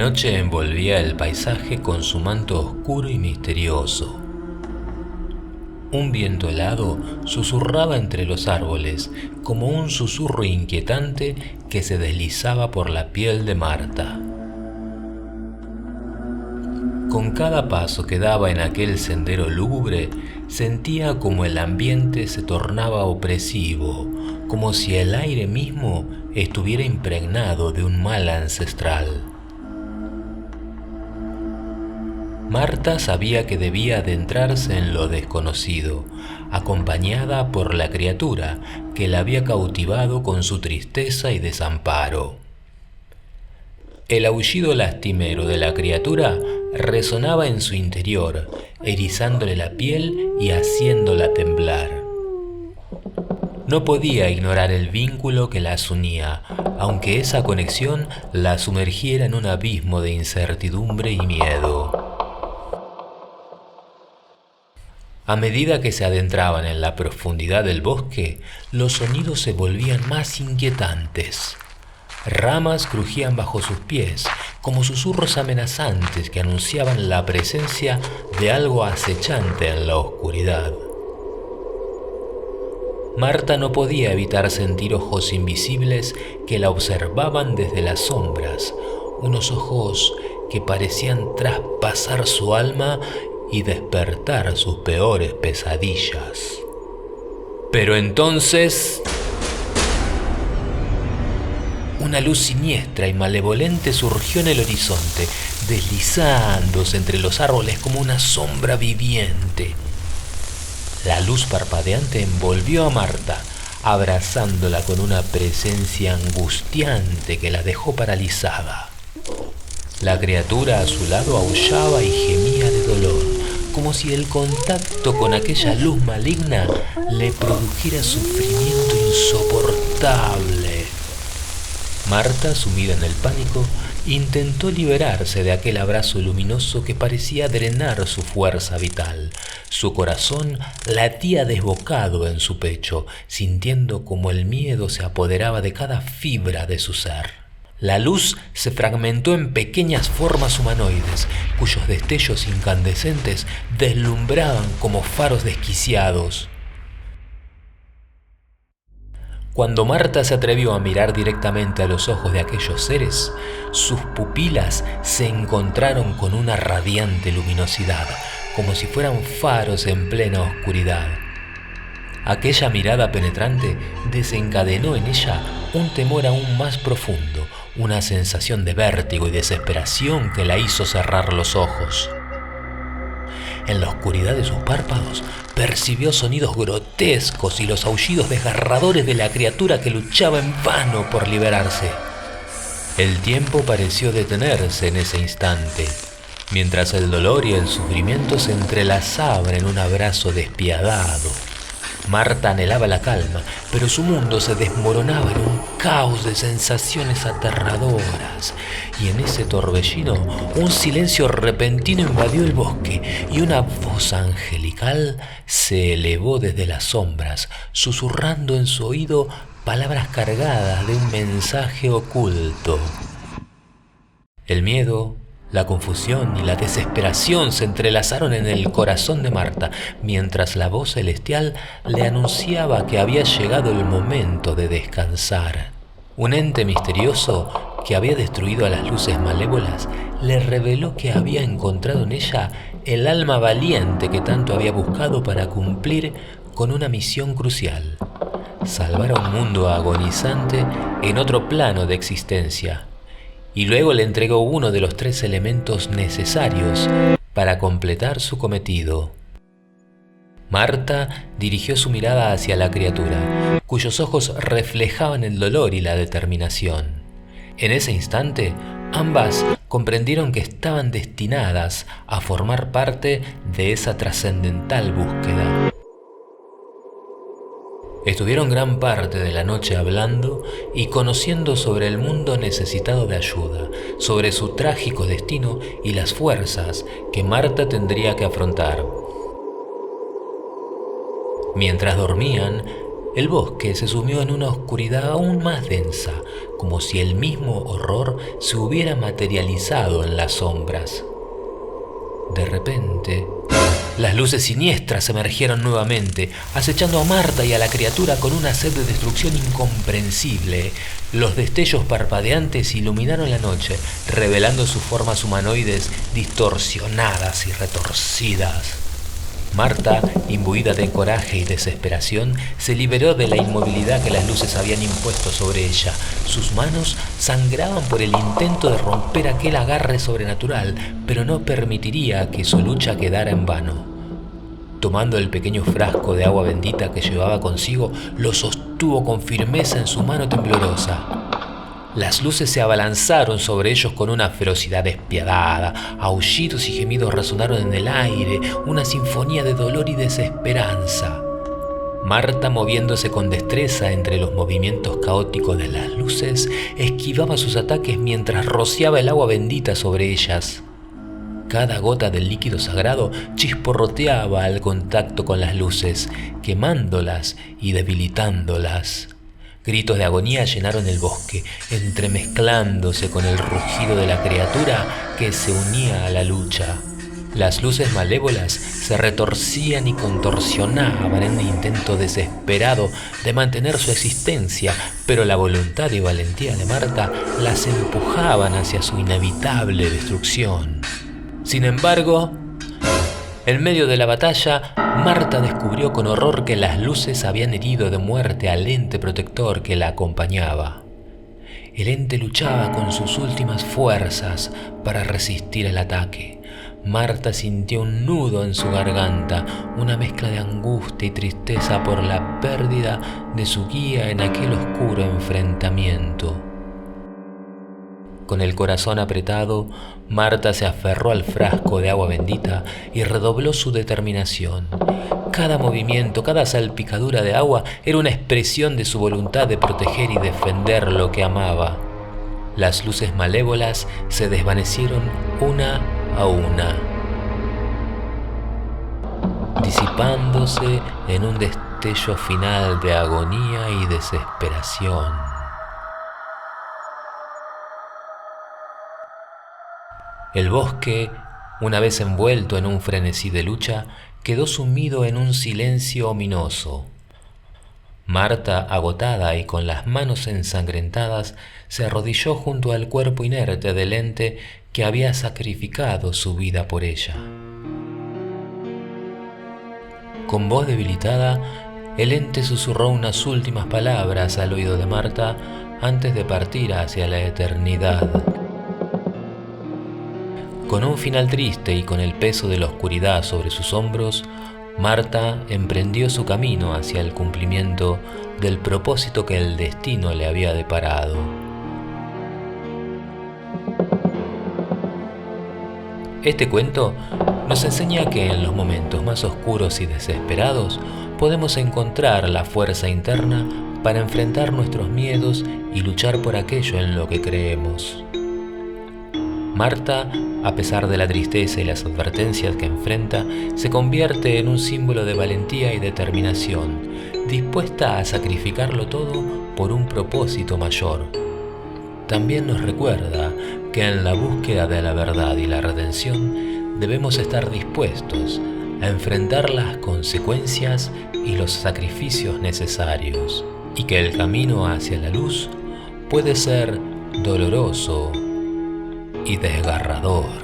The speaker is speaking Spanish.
noche envolvía el paisaje con su manto oscuro y misterioso. Un viento helado susurraba entre los árboles, como un susurro inquietante que se deslizaba por la piel de Marta. Con cada paso que daba en aquel sendero lúgubre, sentía como el ambiente se tornaba opresivo, como si el aire mismo estuviera impregnado de un mal ancestral. Marta sabía que debía adentrarse en lo desconocido, acompañada por la criatura que la había cautivado con su tristeza y desamparo. El aullido lastimero de la criatura resonaba en su interior, erizándole la piel y haciéndola temblar. No podía ignorar el vínculo que las unía, aunque esa conexión la sumergiera en un abismo de incertidumbre y miedo. A medida que se adentraban en la profundidad del bosque, los sonidos se volvían más inquietantes. Ramas crujían bajo sus pies, como susurros amenazantes que anunciaban la presencia de algo acechante en la oscuridad. Marta no podía evitar sentir ojos invisibles que la observaban desde las sombras, unos ojos que parecían traspasar su alma y despertar sus peores pesadillas. Pero entonces, una luz siniestra y malevolente surgió en el horizonte, deslizándose entre los árboles como una sombra viviente. La luz parpadeante envolvió a Marta, abrazándola con una presencia angustiante que la dejó paralizada. La criatura a su lado aullaba y gemía de dolor, como si el contacto con aquella luz maligna le produjera sufrimiento insoportable. Marta, sumida en el pánico, intentó liberarse de aquel abrazo luminoso que parecía drenar su fuerza vital. Su corazón latía desbocado en su pecho, sintiendo como el miedo se apoderaba de cada fibra de su ser. La luz se fragmentó en pequeñas formas humanoides, cuyos destellos incandescentes deslumbraban como faros desquiciados. Cuando Marta se atrevió a mirar directamente a los ojos de aquellos seres, sus pupilas se encontraron con una radiante luminosidad, como si fueran faros en plena oscuridad. Aquella mirada penetrante desencadenó en ella un temor aún más profundo, una sensación de vértigo y desesperación que la hizo cerrar los ojos. En la oscuridad de sus párpados percibió sonidos grotescos y los aullidos desgarradores de la criatura que luchaba en vano por liberarse. El tiempo pareció detenerse en ese instante, mientras el dolor y el sufrimiento se entrelazaban en un abrazo despiadado. Marta anhelaba la calma, pero su mundo se desmoronaba en un caos de sensaciones aterradoras. Y en ese torbellino, un silencio repentino invadió el bosque y una voz angelical se elevó desde las sombras, susurrando en su oído palabras cargadas de un mensaje oculto. El miedo, la confusión y la desesperación se entrelazaron en el corazón de Marta, mientras la voz celestial le anunciaba que había llegado el momento de descansar. Un ente misterioso que había destruido a las luces malévolas le reveló que había encontrado en ella el alma valiente que tanto había buscado para cumplir con una misión crucial: salvar a un mundo agonizante en otro plano de existencia. Y luego le entregó uno de los 3 elementos necesarios para completar su cometido. Marta dirigió su mirada hacia la criatura, cuyos ojos reflejaban el dolor y la determinación. En ese instante, ambas comprendieron que estaban destinadas a formar parte de esa trascendental búsqueda. Estuvieron gran parte de la noche hablando y conociendo sobre el mundo necesitado de ayuda, sobre su trágico destino y las fuerzas que Marta tendría que afrontar. Mientras dormían, El bosque se sumió en una oscuridad aún más densa, como si el mismo horror se hubiera materializado en las sombras. De repente, las luces siniestras emergieron nuevamente, acechando a Marta y a la criatura con una sed de destrucción incomprensible. Los destellos parpadeantes iluminaron la noche, revelando sus formas humanoides distorsionadas y retorcidas. Marta, imbuida de coraje y desesperación, se liberó de la inmovilidad que las luces habían impuesto sobre ella. Sus manos sangraban por el intento de romper aquel agarre sobrenatural, pero no permitiría que su lucha quedara en vano. Tomando el pequeño frasco de agua bendita que llevaba consigo, lo sostuvo con firmeza en su mano temblorosa. Las luces se abalanzaron sobre ellos con una ferocidad despiadada. Aullidos y gemidos resonaron en el aire, una sinfonía de dolor y desesperanza. Marta, moviéndose con destreza entre los movimientos caóticos de las luces, esquivaba sus ataques mientras rociaba el agua bendita sobre ellas. Cada gota del líquido sagrado chisporroteaba al contacto con las luces, quemándolas y debilitándolas. Gritos de agonía llenaron el bosque, entremezclándose con el rugido de la criatura que se unía a la lucha. Las luces malévolas se retorcían y contorsionaban en un intento desesperado de mantener su existencia, pero la voluntad y valentía de Marta las empujaban hacia su inevitable destrucción. Sin embargo, en medio de la batalla, Marta descubrió con horror que las luces habían herido de muerte al ente protector que la acompañaba. El ente luchaba con sus últimas fuerzas para resistir el ataque. Marta sintió un nudo en su garganta, una mezcla de angustia y tristeza por la pérdida de su guía en aquel oscuro enfrentamiento. Con el corazón apretado, Marta se aferró al frasco de agua bendita y redobló su determinación. Cada movimiento, cada salpicadura de agua era una expresión de su voluntad de proteger y defender lo que amaba. Las luces malévolas se desvanecieron una a una, disipándose en un destello final de agonía y desesperación. El bosque, una vez envuelto en un frenesí de lucha, quedó sumido en un silencio ominoso. Marta, agotada y con las manos ensangrentadas, se arrodilló junto al cuerpo inerte del ente que había sacrificado su vida por ella. Con voz debilitada, el ente susurró unas últimas palabras al oído de Marta antes de partir hacia la eternidad. Con un final triste y con el peso de la oscuridad sobre sus hombros, Marta emprendió su camino hacia el cumplimiento del propósito que el destino le había deparado. Este cuento nos enseña que en los momentos más oscuros y desesperados podemos encontrar la fuerza interna para enfrentar nuestros miedos y luchar por aquello en lo que creemos. Marta, a pesar de la tristeza y las advertencias que enfrenta, se convierte en un símbolo de valentía y determinación, dispuesta a sacrificarlo todo por un propósito mayor. También nos recuerda que en la búsqueda de la verdad y la redención debemos estar dispuestos a enfrentar las consecuencias y los sacrificios necesarios, y que el camino hacia la luz puede ser doloroso y desgarrador.